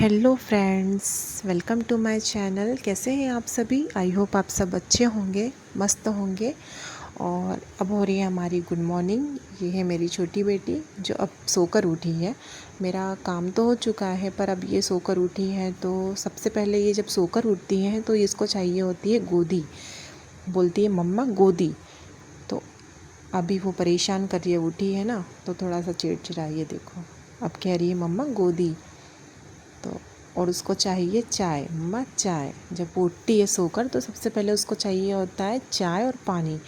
Hello friends, welcome to my channel. कैसे हैं आप सभी? आई होप आप सब अच्छे होंगे, मस्त होंगे। और अब हो रही है हमारी गुड मॉर्निंग। ये है मेरी छोटी बेटी जो अब सोकर उठी है। मेरा काम तो हो चुका है पर अब ये सोकर उठी है, तो सबसे पहले ये जब सोकर उठती हैं तो इसको चाहिए होती है गोदी। बोलती है मम्मा गोदी। तो अभी वो परेशान कर रही है, उठी है ना, तो थोड़ा सा चिड़चिड़ा, ये देखो अब कह रही है मम्मा गोदी। तो और उसको चाहिए चाय, मम्मा चाय। जब वो उठती है सोकर तो सबसे पहले उसको चाहिए होता है चाय और पानी।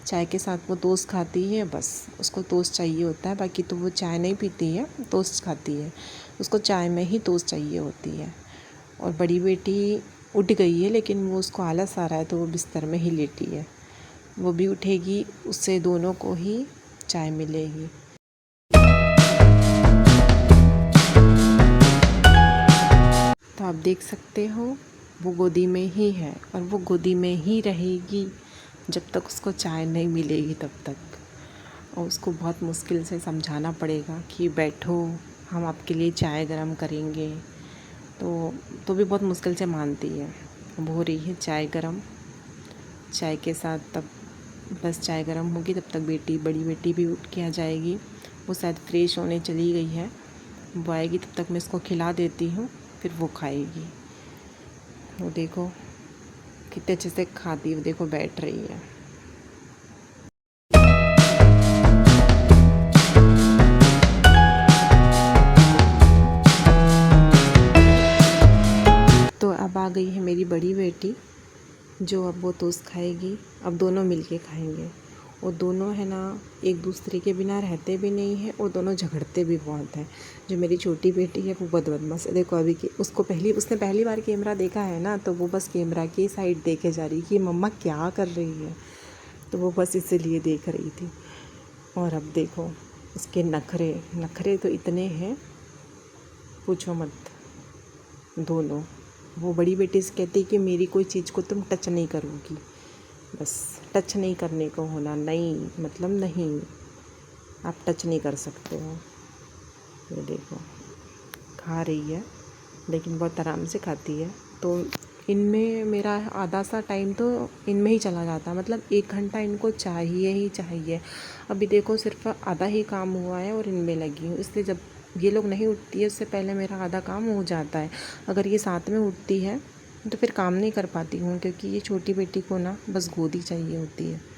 चाय के साथ वो टोस्ट खाती है, बस उसको टोस्ट चाहिए होता है, बाकी तो वो चाय नहीं पीती है, टोस्ट खाती है। उसको चाय में ही टोस्ट चाहिए होती है। और बड़ी बेटी उठ गई है लेकिन वो उसको आलस आ रहा है तो वो बिस्तर में ही लेटी है। वो भी उठेगी, उससे दोनों को ही चाय मिलेगी। तो आप देख सकते हो वो गोदी में ही है और वो गोदी में ही रहेगी जब तक उसको चाय नहीं मिलेगी तब तक। और उसको बहुत मुश्किल से समझाना पड़ेगा कि बैठो, हम आपके लिए चाय गरम करेंगे। तो भी बहुत मुश्किल से मानती है। अब हो रही है चाय गरम। चाय के साथ तब बस चाय गरम होगी तब तक बड़ी बेटी भी उठ के आ जाएगी। वो शायद फ्रेश होने चली गई है। वो आएगी तब तक मैं इसको खिला देती हूँ, फिर वो खाएगी। वो देखो कितने अच्छे से खाती है, वो देखो बैठ रही है। तो अब आ गई है मेरी बड़ी बेटी जो अब वो टोस्ट खाएगी। अब दोनों मिलके खाएंगे। और दोनों है ना एक दूसरे के बिना रहते भी नहीं हैं और दोनों झगड़ते भी बहुत हैं। जो मेरी छोटी बेटी है वो बहुत बदमाश है। देखो अभी कि उसने पहली बार कैमरा देखा है ना, तो वो बस कैमरा की साइड देखे जा रही कि मम्मा क्या कर रही है। तो वो बस इसीलिए देख रही थी। और अब देखो उसके नखरे नखरे तो इतने हैं, पूछो मत। दोनों, वो बड़ी बेटी से कहती कि मेरी कोई चीज़ को तुम टच नहीं करोगी, बस टच नहीं करने को होना, नहीं मतलब नहीं, आप टच नहीं कर सकते हो। ये देखो खा रही है लेकिन बहुत आराम से खाती है। तो इनमें मेरा आधा सा टाइम तो इनमें ही चला जाता है, मतलब 1 घंटा इनको चाहिए ही चाहिए। अभी देखो सिर्फ आधा ही काम हुआ है और इनमें लगी हूँ, इसलिए जब ये लोग नहीं उठती है उससे पहले मेरा आधा काम हो जाता है। अगर ये साथ में उठती है तो फिर काम नहीं कर पाती हूँ, क्योंकि ये छोटी बेटी को ना बस गोदी चाहिए होती है।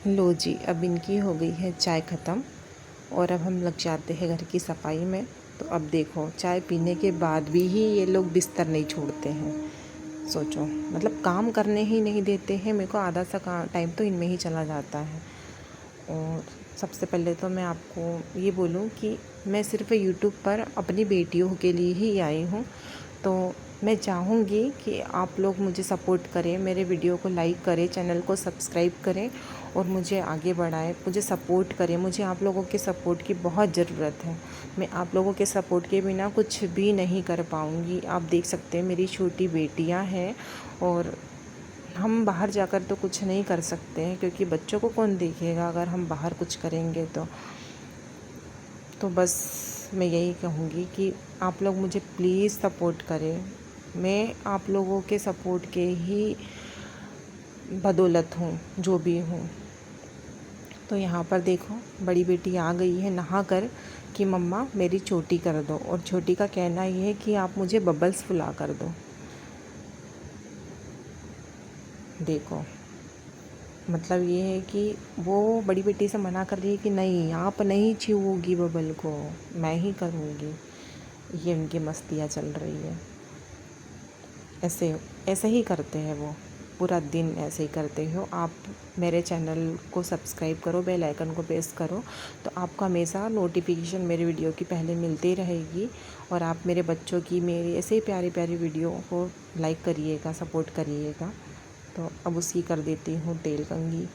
लो जी, अब इनकी हो गई है चाय ख़त्म और अब हम लग जाते हैं घर की सफाई में। तो अब देखो चाय पीने के बाद भी ही ये लोग बिस्तर नहीं छोड़ते हैं। सोचो, मतलब काम करने ही नहीं देते हैं। मेरे को आधा सा टाइम तो इनमें ही चला जाता है। और सबसे पहले तो मैं आपको ये बोलूँ कि मैं सिर्फ यूट्यूब पर अपनी बेटियों के लिए ही आई हूँ। तो मैं चाहूँगी कि आप लोग मुझे सपोर्ट करें, मेरे वीडियो को लाइक करें, चैनल को सब्सक्राइब करें और मुझे आगे बढ़ाएं, मुझे सपोर्ट करें। मुझे आप लोगों के सपोर्ट की बहुत ज़रूरत है। मैं आप लोगों के सपोर्ट के बिना कुछ भी नहीं कर पाऊँगी। आप देख सकते हैं मेरी छोटी बेटियाँ हैं और हम बाहर जाकर तो कुछ नहीं कर सकते हैं, क्योंकि बच्चों को कौन देखेगा अगर हम बाहर कुछ करेंगे तो बस मैं यही कहूँगी कि आप लोग मुझे प्लीज़ सपोर्ट करें। मैं आप लोगों के सपोर्ट के ही बदौलत हूँ जो भी हूँ। तो यहाँ पर देखो बड़ी बेटी आ गई है नहा कर कि मम्मा मेरी चोटी कर दो, और छोटी का कहना ये है कि आप मुझे बबल्स फुला कर दो। देखो मतलब ये है कि वो बड़ी बेटी से मना कर रही है कि नहीं आप नहीं छूओगी बबल को, मैं ही करूँगी। ये उनकी मस्तियाँ चल रही है। ऐसे ऐसे ही करते हैं वो। पूरा दिन ऐसे ही करते हो। आप मेरे चैनल को सब्सक्राइब करो, बेल आइकन को प्रेस करो, तो आपको हमेशा नोटिफिकेशन मेरे वीडियो की पहले मिलती रहेगी। और आप मेरे बच्चों की मेरी ऐसे ही प्यारी प्यारी वीडियो को लाइक करिएगा, सपोर्ट करिएगा। तो अब उसकी कर देती हूँ तेल कंघी।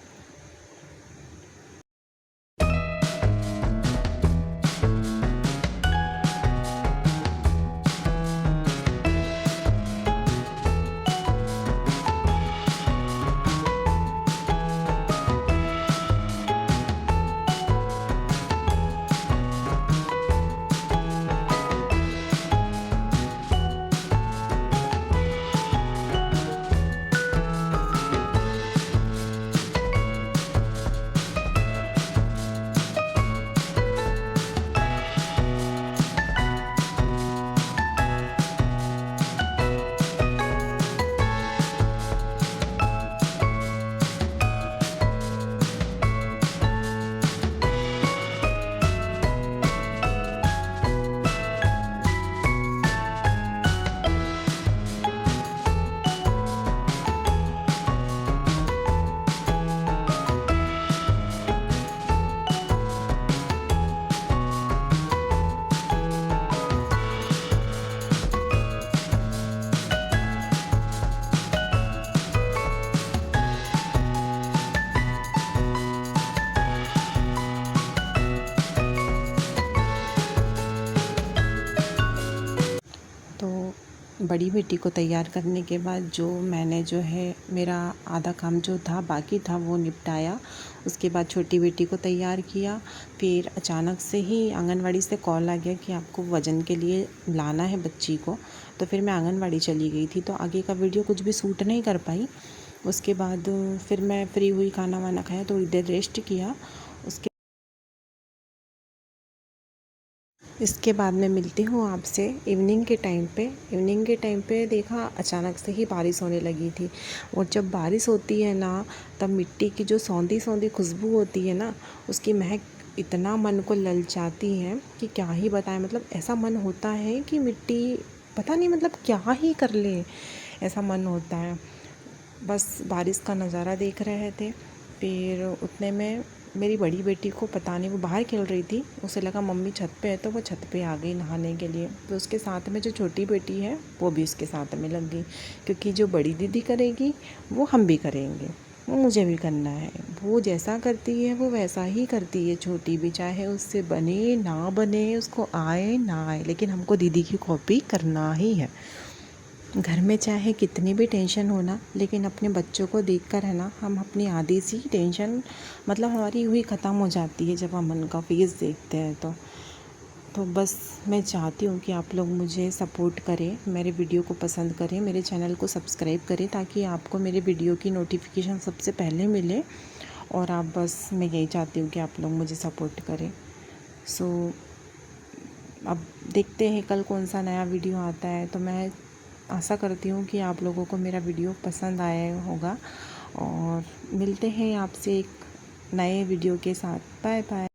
तो बड़ी बेटी को तैयार करने के बाद मैंने मेरा आधा काम जो था बाकी था वो निपटाया। उसके बाद छोटी बेटी को तैयार किया। फिर अचानक से ही आंगनवाड़ी से कॉल आ गया कि आपको वज़न के लिए लाना है बच्ची को। तो फिर मैं आंगनवाड़ी चली गई थी, तो आगे का वीडियो कुछ भी शूट नहीं कर पाई। उसके बाद फिर मैं फ्री हुई, खाना वाना खाया, थोड़ी देर रेस्ट किया। इसके बाद मैं मिलती हूँ आपसे इवनिंग के टाइम पे। इवनिंग के टाइम पे देखा अचानक से ही बारिश होने लगी थी। और जब बारिश होती है ना, तब मिट्टी की जो सौंधी सौंधी खुशबू होती है ना, उसकी महक इतना मन को ललचाती है कि क्या ही बताएं। मतलब ऐसा मन होता है कि मिट्टी पता नहीं मतलब क्या ही कर ले, ऐसा मन होता है। बस बारिश का नज़ारा देख रहे थे। फिर उतने में मेरी बड़ी बेटी को पता नहीं वो बाहर खेल रही थी, उसे लगा मम्मी छत पे है, तो वो छत पे आ गई नहाने के लिए। तो उसके साथ में जो छोटी बेटी है वो भी उसके साथ में लग गई, क्योंकि जो बड़ी दीदी करेगी वो हम भी करेंगे, वो मुझे भी करना है। वो जैसा करती है वो वैसा ही करती है, छोटी भी, चाहे उससे बने ना बने, उसको आए ना आए, लेकिन हमको दीदी की कॉपी करना ही है। घर में चाहे कितनी भी टेंशन हो ना, लेकिन अपने बच्चों को देखकर है ना, हम अपनी आधी सी टेंशन मतलब हमारी हुई ख़त्म हो जाती है जब हम उनका फेस देखते हैं। तो बस मैं चाहती हूँ कि आप लोग मुझे सपोर्ट करें, मेरे वीडियो को पसंद करें, मेरे चैनल को सब्सक्राइब करें, ताकि आपको मेरे वीडियो की नोटिफिकेशन सबसे पहले मिले। और आप बस मैं यही चाहती हूँ कि आप लोग मुझे सपोर्ट करें। सो अब देखते हैं कल कौन सा नया वीडियो आता है। तो मैं आशा करती हूँ कि आप लोगों को मेरा वीडियो पसंद आया होगा, और मिलते हैं आपसे एक नए वीडियो के साथ। Bye bye.